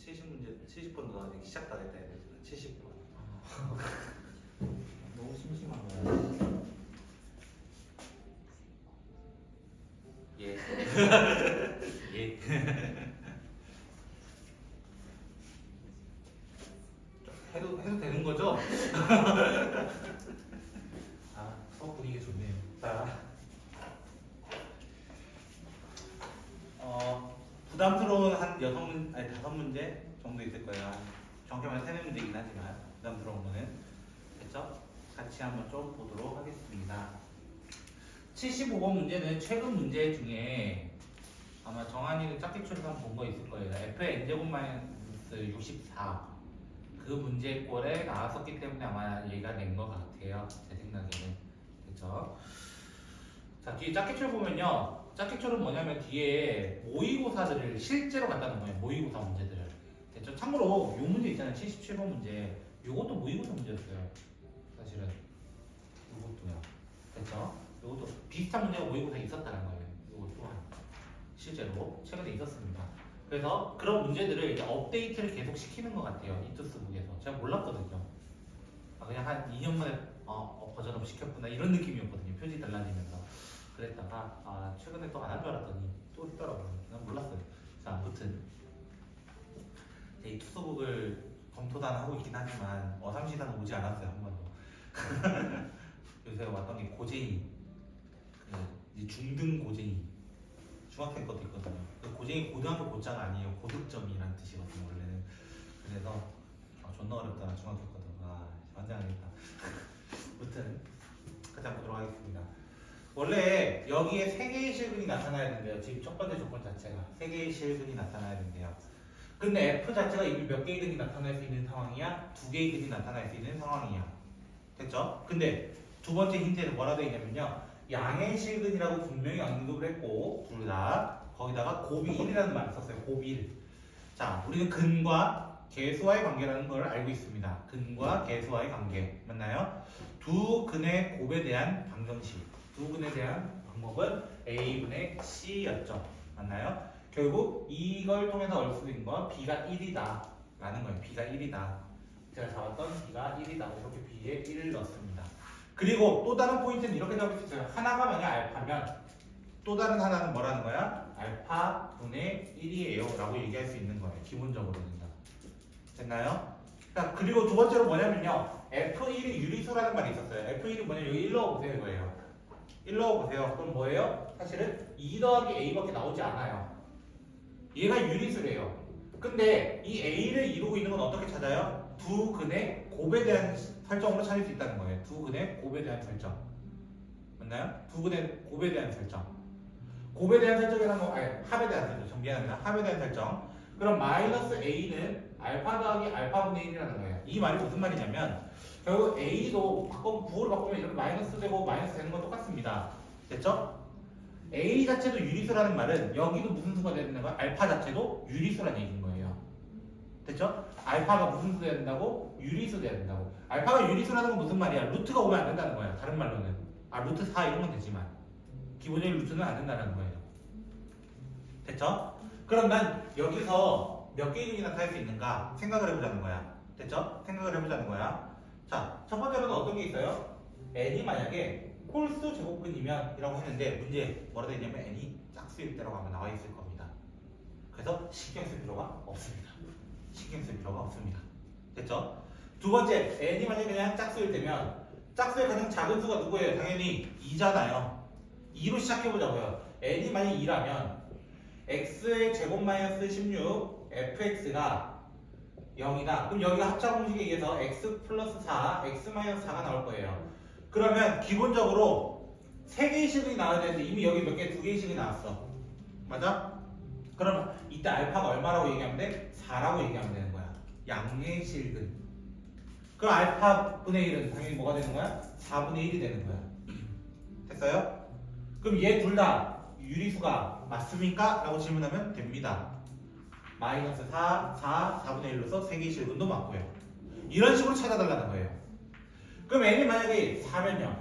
70문제 70번 넣어야 시작 다 됐다 해야 되잖아. 70번. 너무 심심한 거야. 예. 예. 해도 되는 거죠? 아, 수업 분위기 좋네요. 자, 부담스러운 한 5문제 정도 있을 거예요. 정확히 말하면 3문제이긴 하지만 부담스러운 거는 됐죠? 같이 한번 좀 보도록 하겠습니다. 75번 문제는 최근 문제 중에 아마 정한이는 짝짓기처럼 본 거 있을 거예요. f의 n제곱 마이너스 64 그 문제꼴에 나왔었기 때문에 아마 얘가 낸 것 같아요. 제 생각에는. 그렇죠? 자, 뒤에 짝짓기를 보면요. 짝짓기는 뭐냐면 뒤에 모의고사들을 실제로 갖다 놓은 거예요. 모의고사 문제들을. 됐죠? 참고로 요 문제 있잖아요. 77번 문제. 요것도 모의고사 문제였어요. 사실은. 요것도요. 됐죠? 요것도 비슷한 문제가 모의고사에 있었다는 거예요. 요것 또한. 실제로 최근에 있었습니다. 그래서 그런 문제들을 이제 업데이트를 계속 시키는 것 같아요. 이투스북에서. 제가 몰랐거든요. 그냥 한 2년 만에 버전업 시켰구나 이런 느낌이었거든요. 표지 달라지면서. 그랬다가 최근에 또 안 한 줄 알았더니 또 있더라고요. 난 몰랐어요. 자, 아무튼 제 이투스북을 검토단 하고 있긴 하지만 어삼시단은 오지 않았어요. 한 번도. 요새 왔던 게 고쟁이, 이제 중등 고쟁이, 중학생 것도 있거든요. 고쟁이 고등학교 고자가 아니에요. 고득점이라는 뜻이거든요. 원래는. 그래서 존나 어렵다. 중학교 거든. 완장하겠다. 아무튼 같이 한번 보도록 하겠습니다. 원래 여기에 3개의 실근이 나타나야 된대요. 지금 첫 번째 조건 자체가 3개의 실근이 나타나야 된대요. 근데 F 자체가 이미 몇 개의 근이 나타날 수 있는 상황이야? 2개의 근이 나타날 수 있는 상황이야. 됐죠? 근데 두 번째 힌트에는 뭐라 되어 있냐면요. 양의 실근이라고 분명히 언급을 했고 둘 다 거기다가 곱이 1이라는 말을 썼어요. 곱이 1. 자, 우리는 근과 계수와의 관계라는 걸 알고 있습니다. 근과 계수와의 관계 맞나요? 두 근의 곱에 대한 방정식, 두 근에 대한 방법은 A분의 C였죠. 맞나요? 결국 이걸 통해서 알 수 있는 건 B가 1이다 라는 거예요. B가 1이다. 제가 잡았던 B가 1이다. 이렇게 B에 1을 넣습니다. 그리고 또 다른 포인트는 이렇게 잡을 수 있어요. 하나가 만약 알파면 또 다른 하나는 뭐라는 거야? 알파 분의 1이에요 라고 얘기할 수 있는 거예요. 기본적으로는. 됐나요? 자, 그리고 두 번째로 뭐냐면요. F1이 유리수라는 말이 있었어요. F1이 뭐냐면 여기 1 넣어보세요 이거예요. 1 넣어보세요. 그럼 뭐예요? 사실은 2 더하기 A밖에 나오지 않아요. 얘가 유리수래요. 근데 이 A를 이루고 있는 건 어떻게 찾아요? 두 근의 곱에 대한 설정으로 찾을 수 있다는 거예요. 두 근의 곱에 대한 설정. 맞나요? 두 근의 곱에 대한 설정. 곱에 대한 설정이라는 거, 합에 대한 설정. 미안합니다. 합에 대한 설정. 그럼 마이너스 A는 알파 더하기 알파분의 1이라는 거예요. 이 말이 무슨 말이냐면 결국 A도 구호를 바꾸면 이렇게 마이너스 되고 마이너스 되는 건 똑같습니다. 됐죠? A 자체도 유리수라는 말은 여기도 무슨 수가 되는 거야? 알파 자체도 유리수라는 얘기인 거예요. 됐죠? 알파가 무슨 수 돼야 된다고? 유리수 돼야 된다고. 알파가 유리수라는 건 무슨 말이야? 루트가 오면 안 된다는 거야. 다른 말로는. 루트 4 이런 건 되지만 기본적인 루트는 안 된다는 거예요. 됐죠? 그럼 난 여기서 몇 개의 근이 나타날 수 있는가 생각을 해보자는 거야. 됐죠? 생각을 해보자는 거야. 자, 첫 번째로는 어떤 게 있어요? n이 만약에 홀수 제곱근이면 이라고 했는데 문제 뭐라 되어 있냐면 n이 짝수일 때라고 아마 나와 있을 겁니다. 그래서 신경 쓸 필요가 없습니다. 신경 쓸 필요가 없습니다. 됐죠? 두 번째, n이 만약에 그냥 짝수일 때면 짝수의 가장 작은 수가 누구예요? 당연히 2잖아요. 2로 시작해보자고요. n이 만약 2라면 x의 제곱 마이너스 16 fx가 0이다. 그럼 여기가 합차 공식에 의해서 x 플러스 4, x 마이너스 4가 나올 거예요. 그러면 기본적으로 3개의 식이 나와야 되는데 이미 여기 몇 개, 2개의 식이 나왔어. 맞아? 그럼 이때 알파가 얼마라고 얘기하면 돼? 4라고 얘기하면 되는 거야. 양의 실근. 그럼 알파분의 1은 당연히 뭐가 되는 거야? 4분의 1이 되는 거야. 됐어요? 그럼 얘 둘 다 유리수가 맞습니까? 라고 질문하면 됩니다. 마이너스 4, 4분의 1로서 3개의 실근도 맞고요. 이런 식으로 찾아달라는 거예요. 그럼 n이 만약에 4면요.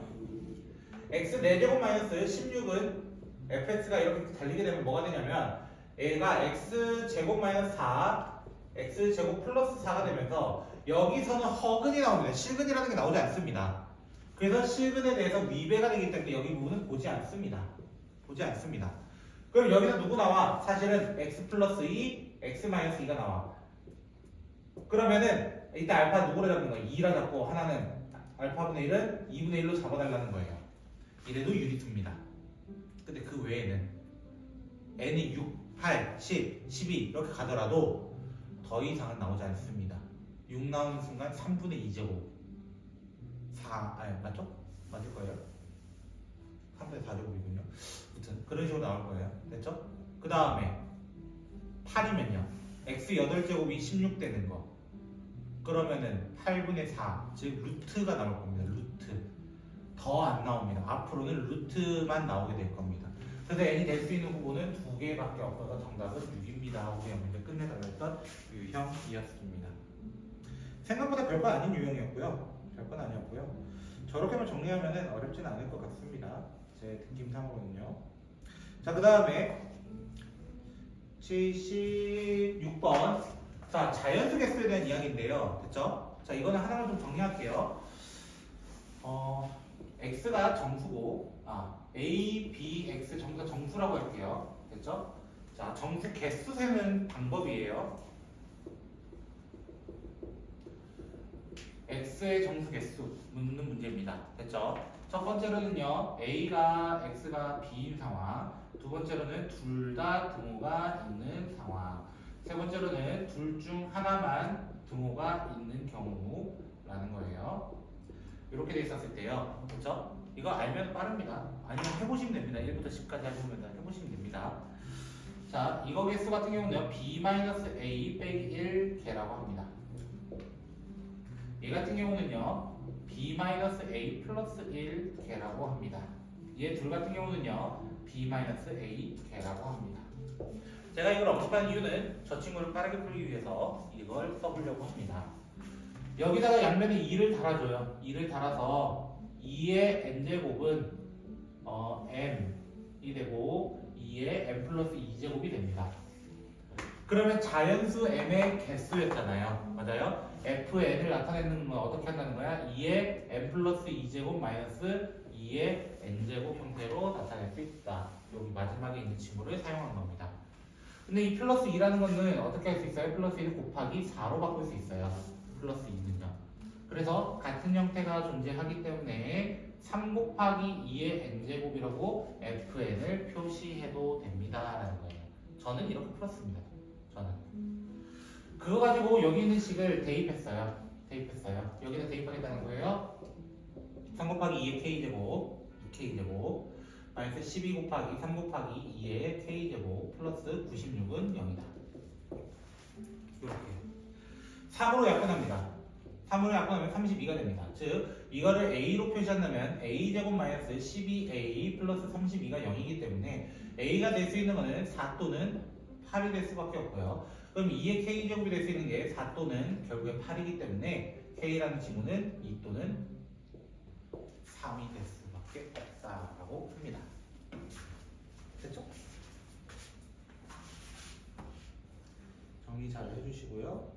x 4제곱 마이너스 16은 fx가 이렇게 달리게 되면 뭐가 되냐면 얘가 x 제곱 마이너스 4 x제곱 플러스 4가 되면서 여기서는 허근이 나옵니다. 실근이라는 게 나오지 않습니다. 그래서 실근에 대해서 위배가 되기 때문에 여기 부분은 보지 않습니다. 보지 않습니다. 그럼 여기서 누구 나와? 사실은 x 플러스 2, x 마이너스 2가 나와. 그러면은 이때 알파 누구로 잡는 거예요? 2라 잡고 하나는 알파분의 1은 2분의 1로 잡아달라는 거예요. 이래도 유리수입니다. 근데 그 외에는 n이 6, 8, 10, 12 이렇게 가더라도 더 이상은 나오지 않습니다. 6 나오는 순간 3분의 2제곱 4, 맞죠? 맞을 거예요. 3분의 4제곱이군요. 아무튼 그런 식으로 나올 거예요. 됐죠? 그 다음에 8이면요. x 8제곱이 16 되는 거. 그러면은 8분의 4, 즉 루트가 나올 겁니다. 루트. 더 안 나옵니다. 앞으로는 루트만 나오게 될 겁니다. 그래서 n이 될 수 있는 부분은 2개밖에 없어서 정답은 6입니다. 하고 그냥 문제 끝내달라 했던 유형이었습니다. 생각보다 별거 아닌 유형이었고요. 별건 아니었고요. 저렇게만 정리하면 어렵진 않을 것 같습니다. 제 느낌상으로는요. 자, 그 다음에 76번. 자, 자연수 개수에 대한 이야기인데요. 됐죠? 자, 이거는 하나만 좀 정리할게요. x가 정수고, a, b, x 전부 다 정수라고 할게요. 됐죠? 자, 정수 개수 세는 방법이에요. x의 정수 개수 묻는 문제입니다. 됐죠? 첫 번째로는요, a가 x가 b인 상황. 두 번째로는 둘 다 등호가 있는 상황. 세 번째로는 둘 중 하나만 등호가 있는 경우라는 거예요. 이렇게 돼 있었을 때요. 그렇죠? 이거 알면 빠릅니다. 아니면 해보시면 됩니다. 1부터 10까지 해보면 해보시면 됩니다. 자, 이거 개수 같은 경우는요, b-a 빼기 1개라고 합니다. 얘 같은 경우는요, b-a 플러스 1개라고 합니다. 얘 둘 같은 경우는요, b-a개라고 합니다. 제가 이걸 언급한 이유는 저 친구를 빠르게 풀기 위해서 이걸 써보려고 합니다. 여기다가 양면에 2를 달아줘요. 2를 달아서 2의 n제곱은 m이 되고 2의 m 플러스 2제곱이 됩니다. 그러면 자연수 m의 개수였잖아요. 맞아요? fn을 나타내는 건 어떻게 한다는 거야? 2의 m 플러스 2제곱 마이너스 2의 n제곱 형태로 나타낼 수 있다. 여기 마지막에 있는 지문을 사용한 겁니다. 근데 이 플러스 2라는 거는 어떻게 할 수 있어요? 플러스 1 곱하기 4로 바꿀 수 있어요. 플러스 2는요. 그래서 같은 형태가 존재하기 때문에 3 곱하기 2의 n제곱이라고 fn을 표시해도 됩니다. 라는 거예요. 저는 이렇게 풀었습니다. 저는. 그거 가지고 여기 있는 식을 대입했어요. 여기다 대입하겠다는 거예요. 3 곱하기 2의 k제곱, 2k제곱 마이너스 12 곱하기 3 곱하기 2의 k제곱 플러스 96은 0이다. 이렇게 3으로 약분합니다. 3으로 약분하면 32가 됩니다. 즉 이거를 a로 표시한다면 a제곱 마이너스 12a 플러스 32가 0이기 때문에 a가 될 수 있는 거는 4 또는 8이 될 수밖에 없고요. 그럼 2의 k제곱이 될 수 있는 게 4 또는 결국에 8이기 때문에 k라는 지문은 2 또는 3이 될 수밖에 없다라고 합니다. 됐죠? 정리 잘 해주시고요.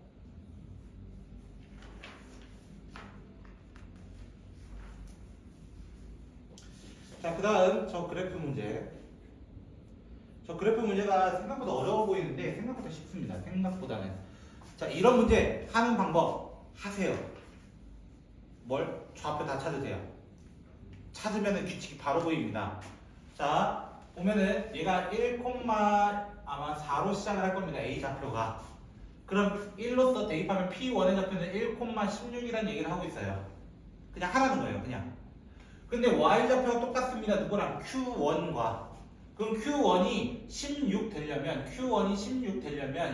자, 그 다음 저 그래프 문제. 저 그래프 문제가 생각보다 어려워 보이는데 생각보다 쉽습니다. 생각보다는. 자, 이런 문제 하는 방법 하세요. 뭘? 좌표 다 찾으세요. 찾으면은 규칙이 바로 보입니다. 자, 보면은 얘가 1, 아마 4로 시작을 할 겁니다. A 좌표가. 그럼 1로서 대입하면 P1의 좌표는 1,16이라는 얘기를 하고 있어요. 그냥 하라는 거예요. 그냥. 근데 Y 좌표가 똑같습니다. 누구랑? Q1과. 그럼 Q1이 16 되려면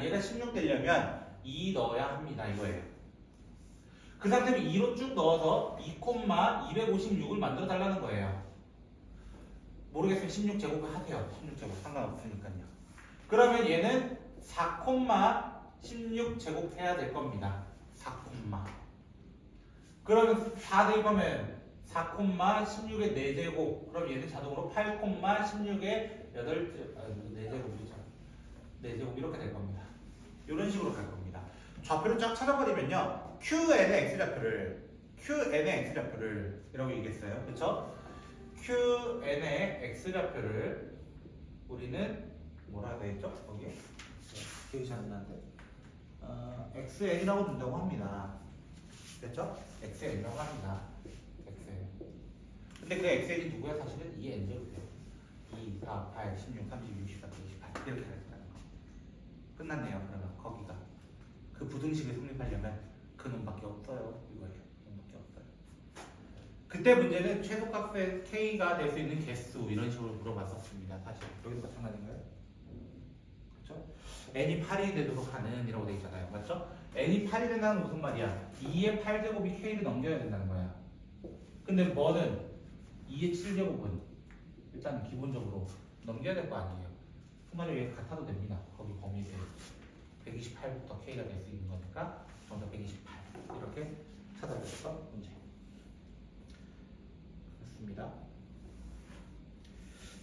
얘가 16 되려면 2 넣어야 합니다. 이거예요. 그 상태로 2로 쭉 넣어서 2,256을 만들어 달라는 거예요. 모르겠으면 16제곱을 하세요. 16제곱 상관없으니까요. 그러면 얘는 4,16제곱 해야 될 겁니다. 4, 그러면 4 대입하면 4,16의 4제곱. 그럼 얘는 자동으로 8,16의 4제곱이죠. 4제곱 이렇게 될 겁니다. 이런 식으로 갈 겁니다. 좌표를 쫙 찾아버리면요. QN의 X좌표를 이라고 얘기했어요. 그쵸? QN의 X좌표를 우리는 뭐라 해야 되겠죠? 거기에? 기억이 잘 안 나는데. XN이라고 준다고 합니다. 됐죠? XN이라고 합니다. XN. 근데 그 XN이 누구야? 사실은 2N제곱이에요. 2, 4, 8, 16, 30, 64, 98 이렇게 되겠다는 거. 끝났네요. 그러면 거기가 그 부등식을 성립하려면 그 놈밖에 없어요. 이거예요. 놈밖에 없어요. 그때 문제는 최소값의 K가 될 수 있는 개수 이런 식으로 물어봤었습니다. 사실 여기도 마찬가지인가요? 그렇죠? n이 8이 되도록 하는 이라고 되어 있잖아요. 맞죠? n이 8이 된다는 무슨 말이야? 2의 8제곱이 K를 넘겨야 된다는 거야. 근데 뭐는 2의 7제곱은 일단 기본적으로 넘겨야 될 거 아니에요. 그 말이 왜 같아도 됩니다. 거기 범위에 128부터 K가 될 수 있는 거니까 정답 128 이렇게 찾아냈던 문제. 그렇습니다.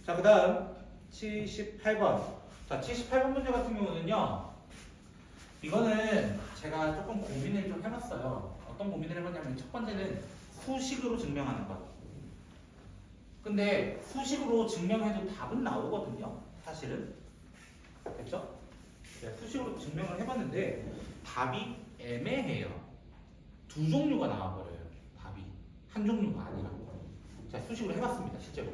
자, 그 다음 78번. 자, 78번 문제 같은 경우는요. 이거는 제가 조금 고민을 좀 해봤어요. 어떤 고민을 해봤냐면 첫 번째는 수식으로 증명하는 것. 근데 수식으로 증명해도 답은 나오거든요. 사실은. 됐죠? 네, 수식으로 증명을 해봤는데 답이 애매해요. 두 종류가 나와버려요. 답이. 한 종류가 아니라. 자, 수식으로 해봤습니다. 실제로.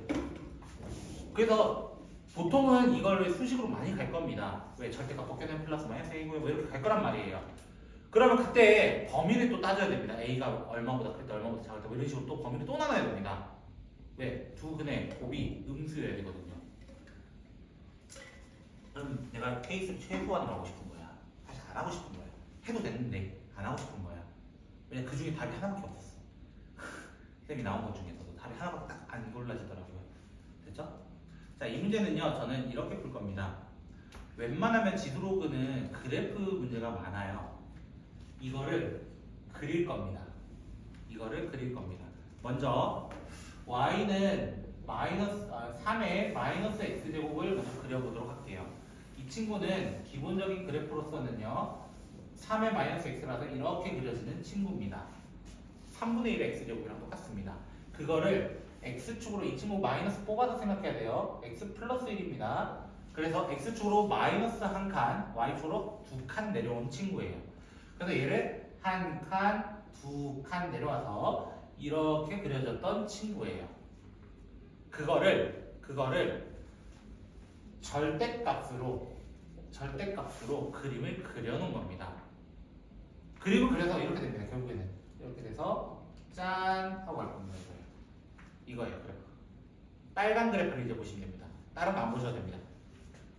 그래서 보통은 이걸 수식으로 많이 갈 겁니다. 왜? 절대값 벗겨낸 플러스 마이너스 A고요. 뭐 이렇게 갈 거란 말이에요. 그러면 그때 범위를 또 따져야 됩니다. A가 얼마보다 클 때 얼마보다 작을 때 뭐 이런 식으로 또 범위를 또 나눠야 됩니다. 왜? 두 근의 곱이 음수여야 되거든요. 그럼 내가 케이스를 최소한으로 하고 싶은 거야. 사실 안 하고 싶은 거야. 해도 되는데 안 하고 싶은 거야. 왜냐면 그 중에 답이 하나밖에 없었어. 쌤이 나온 것 중에서도 답이 하나밖에 딱 안 골라지더라고요. 됐죠? 자, 이 문제는요, 저는 이렇게 풀 겁니다. 웬만하면 지수로그는 그래프 문제가 많아요. 이거를 그릴 겁니다. 이거를 그릴 겁니다. 먼저 y는 3의 마이너스 x제곱을 먼저 그려보도록 할게요. 이 친구는 기본적인 그래프로서는요 3의 마이너스 x라서 이렇게 그려지는 친구입니다. 3분의 1의 x제곱이랑 똑같습니다. 그거를 x축으로 이 친구 마이너스 뽑아서 생각해야 돼요. x 플러스 1입니다. 그래서 x축으로 마이너스 한 칸, y축으로 두 칸 내려온 친구예요. 그래서 얘를 한 칸, 두 칸 내려와서 이렇게 그려졌던 친구예요. 그거를 절대값으로 그림을 그려놓은 겁니다. 그림을 그려서 이렇게 됩니다. 결국에는 이렇게 돼서 짠 하고 갈 겁니다. 이거예요. 그래프. 빨간 그래프를 이제 보시면 됩니다. 다른 거 안 보셔도 됩니다.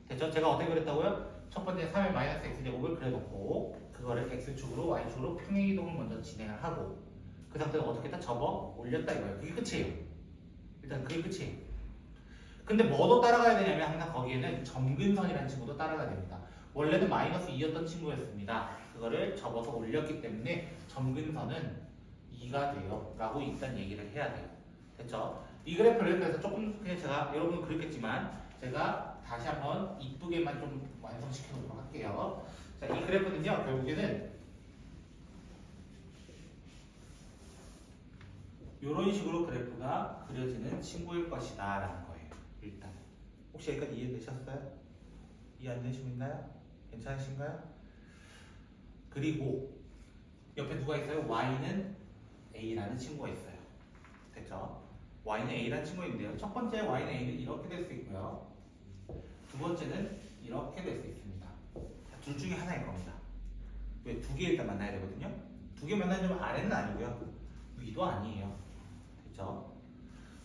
됐죠? 제가 어떻게 그렸다고요? 첫 번째 3의 마이너스 x제곱을 그려놓고 그거를 x축으로 y축으로 평행이동을 먼저 진행을 하고 그 상태로 어떻게 다 접어 올렸다 이거예요. 그게 끝이에요. 일단 그게 끝이에요. 근데 뭐도 따라가야 되냐면 항상 거기에는 점근선이라는 친구도 따라가야 됩니다. 원래는 마이너스 2였던 친구였습니다. 그거를 접어서 올렸기 때문에 점근선은 2가 돼요. 라고 일단 얘기를 해야 돼요. 됐죠? 이 그래프를 그래서 조금 그냥 제가 여러분 그렸겠지만 제가 다시 한번 이쁘게만 좀 완성시켜 놓도록 할게요. 자, 이 그래프는요 결국에는 이런 식으로 그래프가 그려지는 친구일 것이다 라는 거예요. 일단 혹시 여기까지 이해되셨어요? 이해 안 되시고 있나요? 괜찮으신가요? 그리고 옆에 누가 있어요? y는 a라는 친구가 있어요. 됐죠? y는 a라는 친구가 있는데요. 첫 번째 y는 a는 이렇게 될 수 있고요. 두 번째는 이렇게 될 수 있습니다. 둘 중에 하나일 겁니다. 왜? 두 개 일단 만나야 되거든요. 두 개 만나는 점 아래는 아니고요. 위도 아니에요. 됐죠?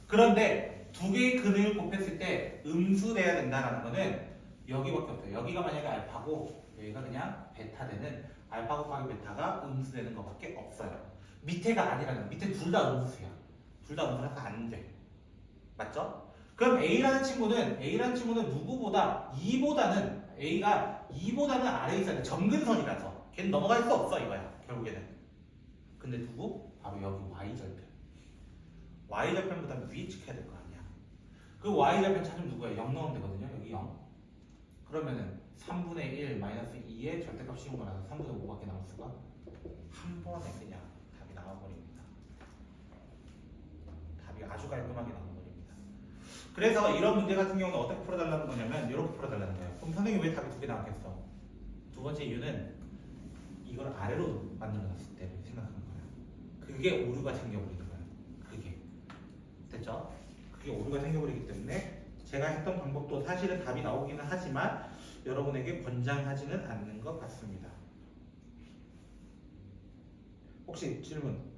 그런데 두 개의 근을 곱했을 때 음수돼야 된다는 거는 여기밖에 없어요. 여기가 만약에 알파고 여기가 그냥 베타 되는 알파 곱하기 베타가 음수되는 것밖에 없어요. 밑에가 아니라는 밑에 둘 다 음수야. 둘 다 음수라서 안 돼. 맞죠? 그럼 A라는 친구는 누구보다 2보다는 A가 2보다는 아래에 있어야 돼. 점근선이라서 걔는 넘어갈 수 없어 이거야. 결국에는. 근데 누구? 바로 여기 Y절편. Y절편보다 위에 찍혀야 될 거 아니야. 그 Y절편 찾으면 누구야? 0 넣으면 되거든요. 여기 0. 그러면은 3분의 1 마이너스 2의 절대값 씌운 거라서 3분의 5밖에 나올 수가 한 번에 그냥 답이 나와버립니다. 답이 아주 깔끔하게 나와버립니다. 그래서 이런 문제 같은 경우는 어떻게 풀어달라는 거냐면 이렇게 풀어달라는 거예요. 그럼 선생님 왜 답이 2개 나왔겠어? 두 번째 이유는 이걸 아래로 만들어놨을 때 생각하는 거예요. 그게 오류가 생겨버리는 거예요. 그게 됐죠? 그게 오류가 생겨버리기 때문에 제가 했던 방법도 사실은 답이 나오기는 하지만 여러분에게 권장하지는 않는 것 같습니다. 혹시 질문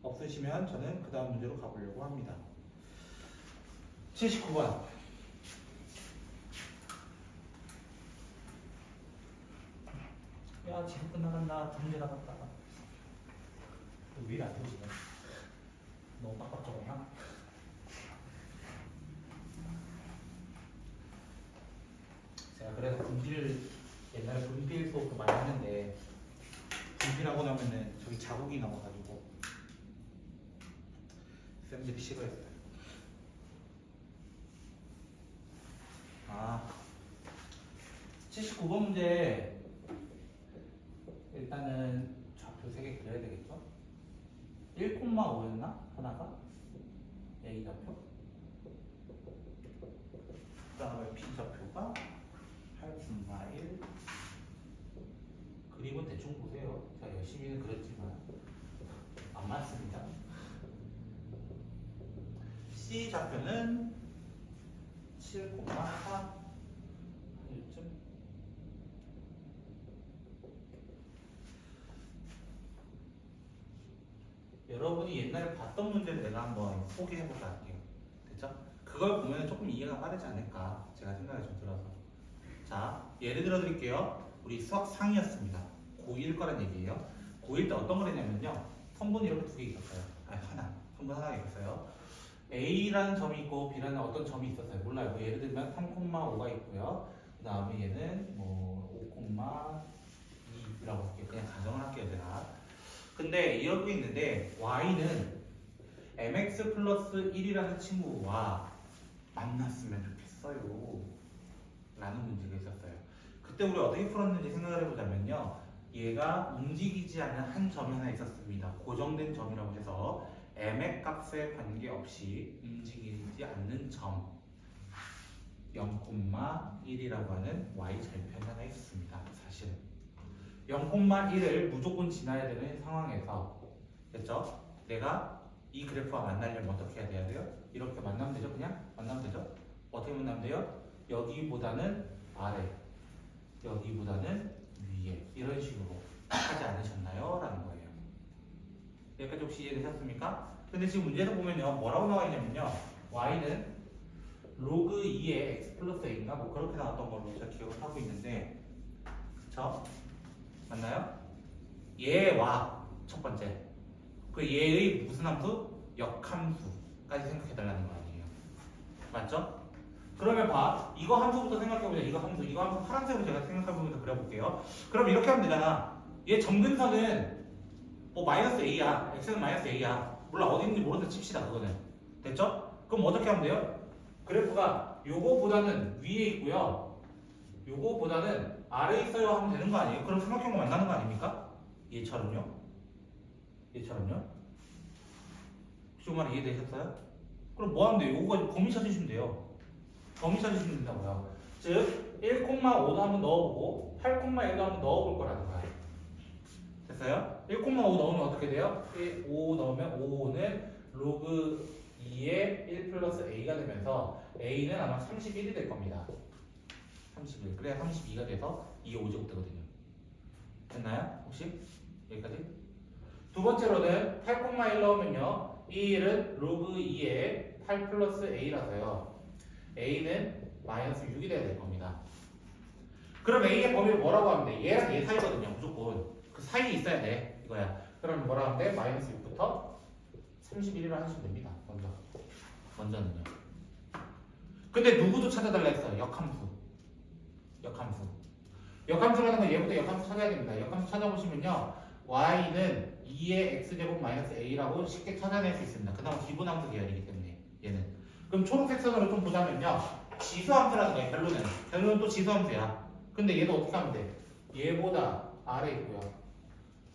없으시면 저는 그 다음 문제로 가보려고 합니다. 79번. 야, 지금 끝나간다. 두 문제 남았다. 왜 안 되지나? 너무 빡빡 적었나? 제가 그래서 옛날에 분필 수업도 많이 했는데 분필하고 나면은 저기 자국이 남아가지고 쌤들이 싫어했어요. 아, 79번 문제 일단은 좌표 3개 그려야 되겠죠? 1,5였나? 하나가? A 좌표? 그 다음에 B 좌표가 8,1 그림은 대충 보세요. 제가 열심히는 그렸지만 안 맞습니다. C 좌표는 7,4 한 요쯤. 여러분이 옛날에 봤던 문제를 내가 한번 소개해볼까 할게요. 됐죠? 그걸 보면 조금 이해가 빠르지 않을까 제가 생각이 좀 들어서. 자, 예를 들어 드릴게요. 우리 수학 상이었습니다. 고1 거란 얘기예요. 고1 때 어떤 걸 했냐면요. 선분이 이렇게 2개 있었어요. 아니 하나. 선분 하나가 있었어요. A라는 점이 있고 B라는 어떤 점이 있었어요. 몰라요. 뭐 예를 들면 3,5가 있고요. 그 다음에 얘는 뭐 5,2라고 할게요. 그냥 가정을 할게요, 제가. 근데 이렇게 있는데 y는 mx 플러스 1이라는 친구와 만났으면 좋겠어요 라는 문제가 있었어요. 그때 우리 어떻게 풀었는지 생각을 해보자면요. 얘가 움직이지 않는 한 점이 하나 있었습니다. 고정된 점이라고 해서 m의 값에 관계없이 움직이지 않는 점 0,1이라고 하는 y절편이 하나 있었습니다. 사실은 0,1을 무조건 지나야 되는 상황에서 됐죠? 내가 이 그래프와 만나려면 어떻게 해야 돼요? 이렇게 만나면 되죠? 그냥? 만나면 되죠? 어떻게 만나면 돼요? 여기보다는 아래 여기보다는 위에 이런 식으로 하지 않으셨나요? 라는 거예요. 여기까지 혹시 이해되셨습니까? 근데 지금 문제에서 보면요 뭐라고 나와 있냐면요 y는 로그 2의 x 플러스 a인가? 뭐 그렇게 나왔던 걸로 제가 기억을 하고 있는데 그쵸? 맞나요? 얘와 첫 번째 그 얘의 무슨 함수? 역함수까지 생각해달라는 거 아니에요. 맞죠? 그러면 봐 이거 함수부터 생각해보자. 이거 함수 파란색으로 제가 생각해보면서 그려볼게요. 그럼 이렇게 하면 되잖아. 얘 점근선은 뭐 마이너스 a야. x는 마이너스 a야. 몰라 어디 있는지 모르는데 칩시다. 그거는 됐죠? 그럼 어떻게 하면 돼요? 그래프가 요거보다는 위에 있고요 요거보다는 아래에 있어요 하면 되는 거 아니에요? 그럼 삼각형과 만나는 거 아닙니까? 얘처럼요? 얘처럼요? 혹시 그 말 이해되셨어요? 그럼 뭐 하면 돼요? 요거 가지고 범위 찾으시면 돼요. 범위 찾으시면 된다고요. 즉 1,5도 한번 넣어보고 8,1도 한번 넣어볼 거라는 거야. 됐어요? 1,5 넣으면 어떻게 돼요? 5 넣으면 5는 로그 2의 1 플러스 a가 되면서 a는 아마 31이 될 겁니다. 31. 그래야 32가 돼서 2의 5제곱 되거든요. 됐나요? 혹시? 여기까지? 두 번째로는 8,1 넣으면요. 이 1은 로그 2의 8 플러스 a라서요. a는 마이너스 6이 돼야 될 겁니다. 그럼 a의 범위를 뭐라고 하면 돼? 얘랑 얘 사이거든요. 무조건. 그 사이에 있어야 돼. 이거야. 그럼 뭐라 하면 돼? 마이너스 6부터 31이라 하시면 됩니다. 먼저는요. 근데 누구도 찾아달라 했어요. 역함수라는 건 얘부터 역함수 찾아야 됩니다. 역함수 찾아보시면요. y는 2의 x제곱 마이너스 a라고 쉽게 찾아낼 수 있습니다. 그 다음 기본함수 계열이기 때문에 얘는. 그럼 그럼 초록색 선으로 좀 보자면요. 지수함수라는 거예요. 결론은 또 지수함수야. 근데 얘도 어떻게 하면 돼? 얘보다 아래 있고요.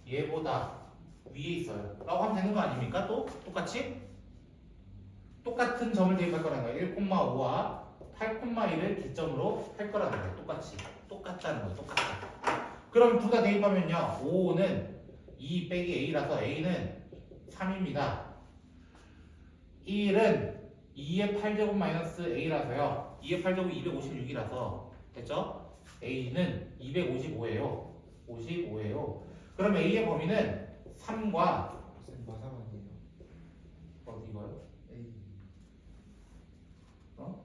얘보다 위에 있어요. 라고 하면 되는 거 아닙니까? 또 똑같이? 똑같은 점을 대입할 거라는 거예요. 1,5와 8,1을 기점으로 할 거라는 거예요. 똑같다는 거예요. 똑같다. 그럼 둘 다 대입하면요. 5는 2 빼기 A라서 A는 3입니다. 1은 2의 8제곱 마이너스 A라서요. 2의 8제곱이 256이라서 됐죠? A는 255예요. 55예요. 그럼 A의 범위는 3과 쌤 마삼 아니에요? 어디 이거요? A. 어?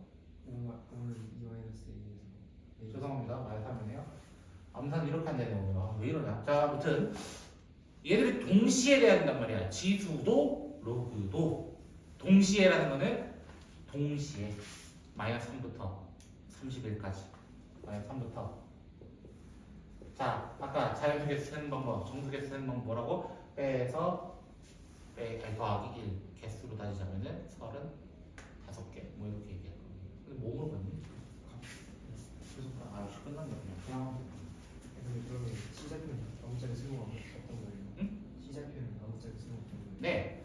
오늘 2 마이너스 A에서. 죄송합니다. 말 3이네요. 암산 이렇게 한다네요. 왜 이러냐? 자, 아무튼 얘들이 동시에 돼야 된단 말이야. 지수도 로그도 동시에라는 거는 동시에 마이너스 3부터 31까지 마이너스 3부터 자 아까 자연수계 쓰는 방법 정수계 쓰는 방법 뭐라고? 빼서 더하기 1 개수로 따지자면은 35개 뭐 이렇게 얘기할 거예요. 근데 뭐 물어봤니? 그래서 아 역시 끝났네 그냥 그러면 시작표는 아무짝에 쓸모가 없던 거예요? 응? 시작표는 아무짝에 쓸모가 없던 거예요? 네.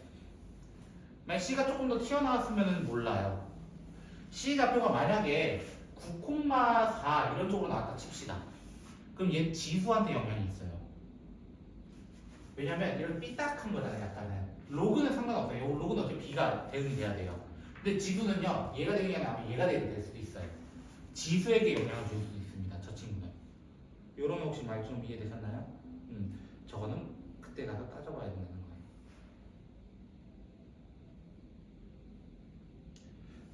만약 C가 조금 더 튀어나왔으면 몰라요. C 좌표가 만약에 9,4 이런 쪽으로 나왔다 칩시다. 그럼 얘 지수한테 영향이 있어요. 왜냐면 이런 삐딱한 거잖아요. 약간은 로그는 상관없어요. 요 로그는 어차피 B가 대응이 돼야 돼요. 근데 지수는요. 얘가 대응이 아니라 얘가 대응이 될 수도 있어요. 지수에게 영향을 줄 수도 있습니다. 저 친구는. 요런 거 혹시 말 좀 이해되셨나요? 저거는 그때 가서 따져봐야 된다는 거예요.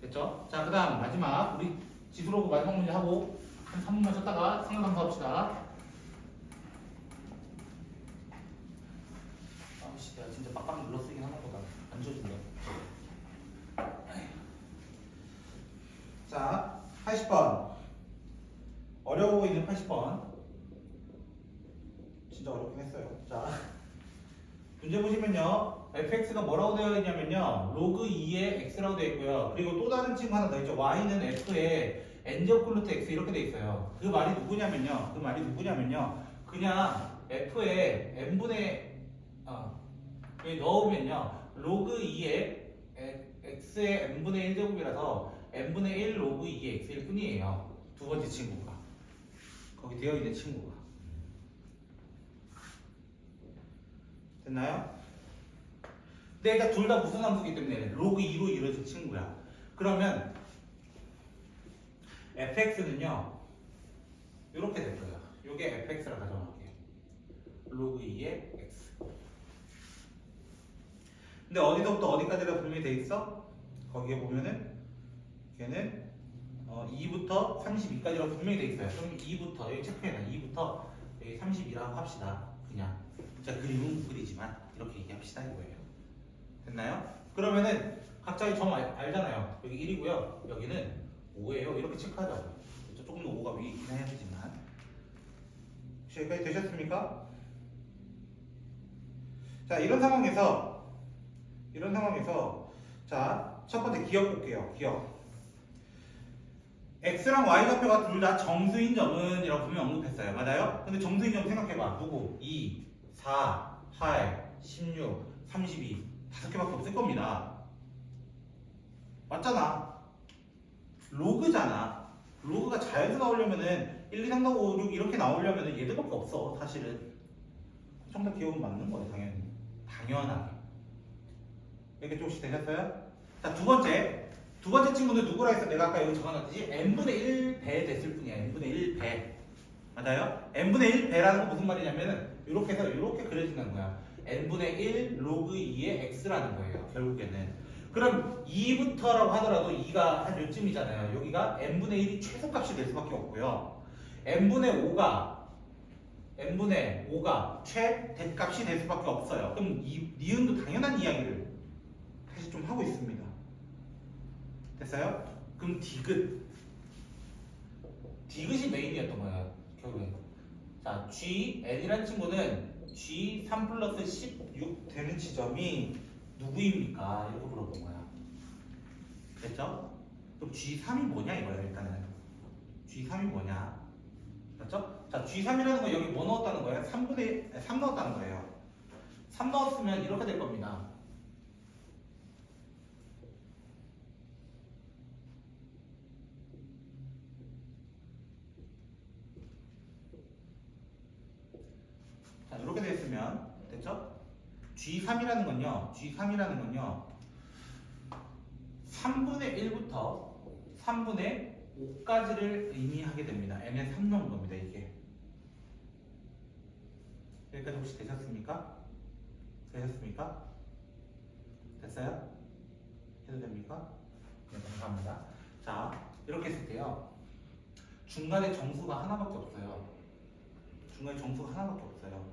됐죠? 자, 그 다음 마지막 우리 지수로그 마지막 문제 하고 한 3분만 쉬었다가 생각한번 합시다. 아씨 내가 진짜 빡빡 눌러쓰긴 하나 보다 안 줘준다. 자, 80번 어려워 보이는 80번 진짜 어렵긴 했어요. 자, 문제 보시면요. fx가 뭐라고 되어 있냐면요. 로그 2의 x라고 되어 있고요. 그리고 또 다른 친구 하나 더 있죠. y는 f에 n제곱 플러스 x 이렇게 되어 있어요. 그 말이 누구냐면요. 그냥 f에 n분의 여기 넣으면요. 로그 2의 x의 n분의 1제곱이라서 n분의 1 로그 2의 x일 뿐이에요. 두 번째 친구가. 거기 되어 있는 친구가. 됐나요? 근데 일단 둘 다 무슨 함수이기 때문에 로그 2로 이루어진 친구야. 그러면 fx는요 이렇게 될 거예요. 이게 fx라 가정할게요. 로그 2의 x. 근데 어디서부터 어디까지가 분명히 돼 있어? 거기에 보면은 걔는 2부터 32까지가 분명히 돼 있어요. 그럼 2부터 여기 체크해놔. 2부터 여기 32라고 합시다. 그냥 진짜 그림은 못 그리지만 이렇게 얘기합시다 이거예요. 됐나요? 그러면은 각자의 점 알잖아요. 여기 1이고요. 여기는 5예요. 이렇게 체크하자고요. 그렇죠? 조금 더 5가 위에 있긴 해야 되지만. 혹시 여기까지 되셨습니까? 자, 이런 상황에서 자, 첫 번째 기억 볼게요. 기억. x랑 y 좌표가 둘 다 정수인 점은 이라고 분명 언급했어요. 맞아요? 근데 정수인 점 생각해봐. 누구? 2, 4, 8, 16, 32 다섯 개밖에 없을 겁니다. 맞잖아. 로그잖아. 로그가 자연수 나오려면은 1, 2, 3, 4, 5, 6 이렇게 나오려면은 얘들밖에 없어. 사실은. 정답 기억은 맞는 거예요. 당연하게. 이렇게 조금씩 되셨어요? 자, 두 번째 친구는 누구라 했어? 내가 아까 여기 적어놨듯이 n분의 1배 됐을 뿐이야. n분의 1배. 맞아요? n분의 1배라는 건 무슨 말이냐면은 이렇게 해서 이렇게 그려진다는 거야. n분의 1 로그 2의 x라는 거예요. 결국에는. 그럼 2부터라고 하더라도 2가 한 요쯤이잖아요. 여기가 n분의 1이 최소값이 될 수밖에 없고요. n분의 5가 최대값이 될 수밖에 없어요. 그럼 니은도 당연한 이야기를 사실 좀 하고 있습니다. 됐어요? 그럼 디귿이 메인이었던 거예요. 결국에. 자, N이라는 친구는 G3 플러스 16 되는 지점이 누구입니까? 이렇게 물어본 거야. 됐죠? 그럼 G3이 뭐냐 이거예요 일단은. G3이 뭐냐? 맞죠? 자, G3이라는 거 여기 뭐 넣었다는 거예요? 3 넣었다는 거예요. 3 넣었으면 이렇게 될 겁니다. 자, 이렇게 됐으면 됐죠? G3이라는 건요. G3이라는 건요. 3분의 1부터 3분의 5까지를 의미하게 됩니다. n에 3 넣은 겁니다. 이게. 여기까지 혹시 되셨습니까? 되셨습니까? 됐어요? 해도 됩니까? 네, 감사합니다. 자, 이렇게 했을 때요. 중간에 정수가 하나밖에 없어요. 중간에 정수가 하나밖에 없어요.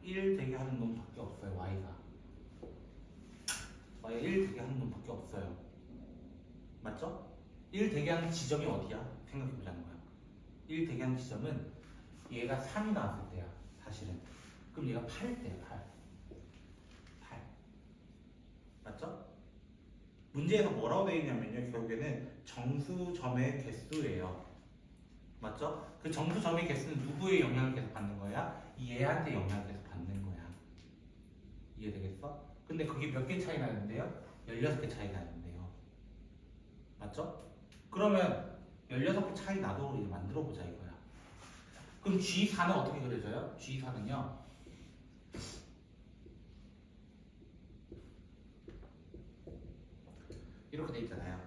1 되게 하는 놈밖에 없어요. y가. y가 1 되게 하는 놈밖에 없어요. 맞죠? 1 되게 하는 지점이 어디야? 생각해보자는 거야. 1 되게 하는 지점은 얘가 3이 나왔을 때야. 사실은. 그럼 얘가 8일 때야. 8. 맞죠? 문제에서 뭐라고 되어 있냐면요. 결국에는 정수점의 개수예요. 맞죠? 그 정수점의 개수는 누구의 영향을 계속 받는 거야? 이 얘한테 영향을 계속 받는 거야. 이해되겠어? 근데 그게 몇 개 차이 나는데요? 16개 차이 나는데요. 맞죠? 그러면 16개 차이 나도록 이제 만들어 보자 이거야. 그럼 G4는 어떻게 그려져요? G4는요. 이렇게 돼 있잖아요.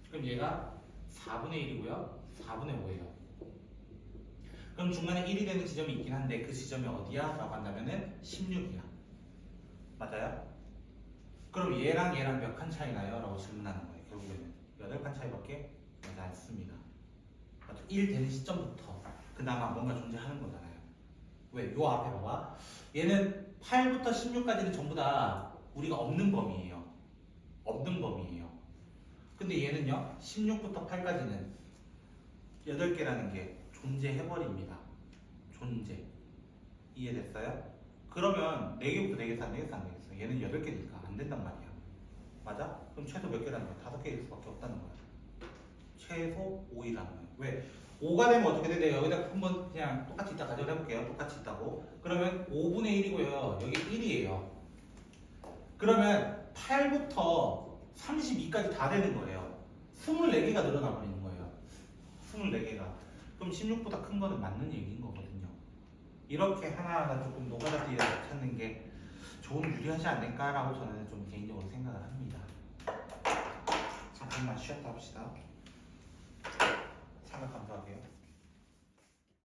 그럼 얘가 4분의 1이고요. 4분의 5예요. 그럼 중간에 1이 되는 지점이 있긴 한데 그 지점이 어디야? 라고 한다면은 16이야. 맞아요? 그럼 얘랑 몇 칸 차이 나요? 라고 질문하는 거예요. 결국에는 8칸 차이밖에 나지 않습니다. 맞죠? 1 되는 시점부터 그나마 뭔가 존재하는 거잖아요. 왜? 요 앞에 봐봐. 얘는 8부터 16까지는 전부 다 우리가 없는 범위예요. 없는 범위예요. 근데 얘는요. 16부터 8까지는 8개라는 게 존재해버립니다. 존재. 이해됐어요? 그러면 4개부터 4개에서 안 되겠어, 안 되겠어? 얘는 8개니까 안 된단 말이야. 맞아? 그럼 최소 몇 개라는 거야? 5개일 수밖에 없다는 거야. 최소 5이라는 거야. 왜? 5가 되면 어떻게 돼? 내가 여기다 한번 그냥 똑같이 있다 가정을 해볼게요. 똑같이 있다고. 그러면 5분의 1이고요. 여기 1이에요. 그러면 8부터 32까지 다 되는 거예요. 24개가 늘어나 버리는 거예요. 24개가. 그럼 16보다 큰 거는 맞는 얘기인 거거든요. 이렇게 하나하나 조금 노가다 뒤에서 찾는 게 좋은 유리하지 않을까라고 저는 좀 개인적으로 생각을 합니다. 잠깐만 쉬었다 합시다. 생각 감소하게요.